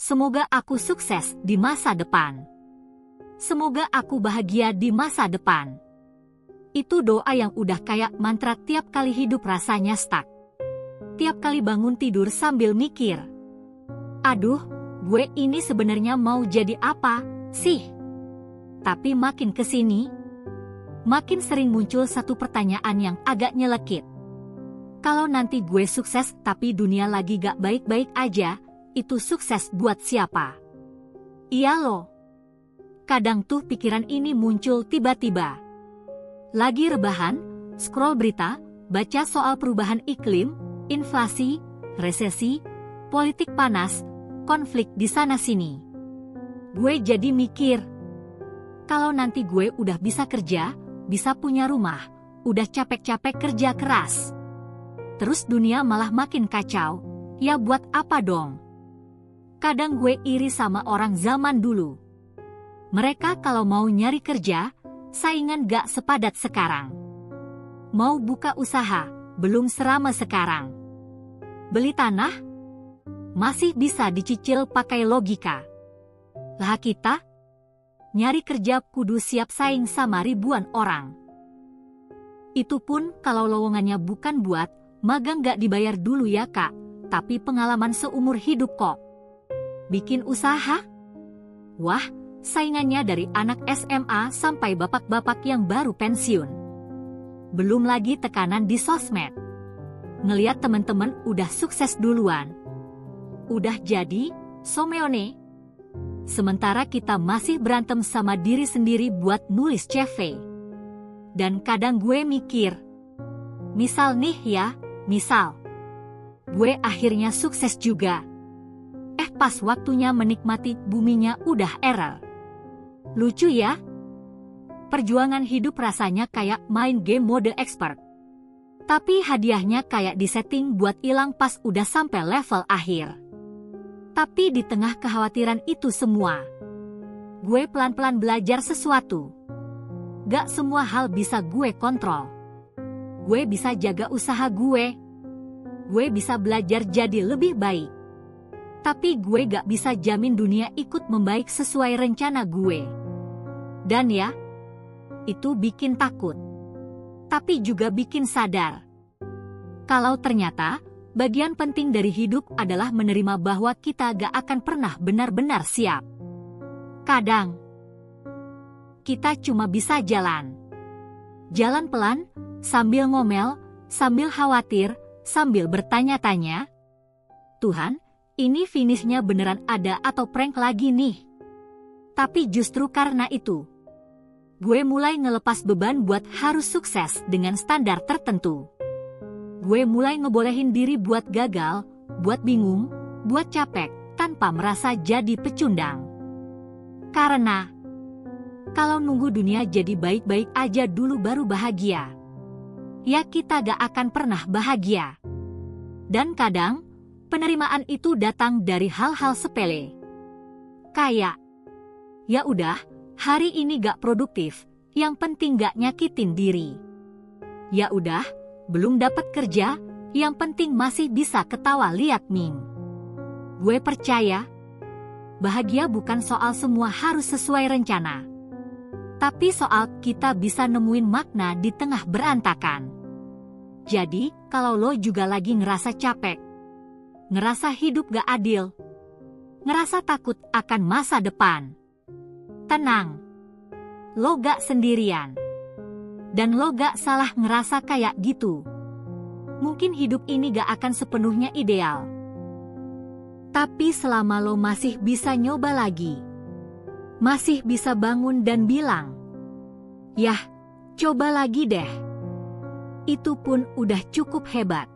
Semoga aku sukses di masa depan. Semoga aku bahagia di masa depan. Itu doa yang udah kayak mantra tiap kali hidup rasanya stuck. Tiap kali bangun tidur sambil mikir, aduh, gue ini sebenarnya mau jadi apa sih? Tapi makin kesini, makin sering muncul satu pertanyaan yang agak nyelekit. Kalau nanti gue sukses tapi dunia lagi gak baik-baik aja, itu sukses buat siapa? Iya loh. Kadang tuh pikiran ini muncul tiba-tiba. Lagi rebahan, scroll berita, baca soal perubahan iklim, inflasi, resesi, politik panas, konflik di sana-sini. Gue jadi mikir, kalau nanti gue udah bisa kerja, bisa punya rumah, udah capek-capek kerja keras, terus dunia malah makin kacau, ya buat apa dong? Kadang gue iri sama orang zaman dulu. Mereka kalau mau nyari kerja, saingan gak sepadat sekarang. Mau buka usaha, belum seramai sekarang. Beli tanah, masih bisa dicicil pakai logika. Lah kita, nyari kerja kudu siap saing sama ribuan orang. Itu pun kalau lowongannya bukan buat magang gak dibayar dulu ya kak, tapi pengalaman seumur hidup kok. Bikin usaha? Wah, saingannya dari anak SMA sampai bapak-bapak yang baru pensiun. Belum lagi tekanan di sosmed. Ngeliat temen-temen udah sukses duluan. Udah jadi, someone. Sementara kita masih berantem sama diri sendiri buat nulis CV. Dan kadang gue mikir, misal nih ya, misal gue akhirnya sukses juga. Pas waktunya menikmati buminya udah error. Lucu ya? Perjuangan hidup rasanya kayak main game mode expert. Tapi hadiahnya kayak disetting buat hilang pas udah sampai level akhir. Tapi di tengah kekhawatiran itu semua, gue pelan-pelan belajar sesuatu. Gak semua hal bisa gue kontrol. Gue bisa jaga usaha gue. Gue bisa belajar jadi lebih baik. Tapi gue gak bisa jamin dunia ikut membaik sesuai rencana gue. Dan ya, itu bikin takut. Tapi juga bikin sadar. Kalau ternyata, bagian penting dari hidup adalah menerima bahwa kita gak akan pernah benar-benar siap. Kadang, kita cuma bisa jalan. Jalan pelan, sambil ngomel, sambil khawatir, sambil bertanya-tanya, Tuhan, ini finishnya beneran ada atau prank lagi nih? Tapi justru karena itu, gue mulai ngelepas beban buat harus sukses dengan standar tertentu. Gue mulai ngebolehin diri buat gagal, buat bingung, buat capek, tanpa merasa jadi pecundang. Karena, kalau nunggu dunia jadi baik-baik aja dulu baru bahagia, ya kita gak akan pernah bahagia. Dan kadang, penerimaan itu datang dari hal-hal sepele. Kayak, ya udah, hari ini gak produktif, yang penting gak nyakitin diri. Ya udah, belum dapat kerja, yang penting masih bisa ketawa liat meme. Gue percaya, bahagia bukan soal semua harus sesuai rencana. Tapi soal kita bisa nemuin makna di tengah berantakan. Jadi, kalau lo juga lagi ngerasa capek, ngerasa hidup gak adil, ngerasa takut akan masa depan, tenang, lo gak sendirian. Dan lo gak salah ngerasa kayak gitu. Mungkin hidup ini gak akan sepenuhnya ideal. Tapi selama lo masih bisa nyoba lagi, masih bisa bangun dan bilang, yah, coba lagi deh. Itu pun udah cukup hebat.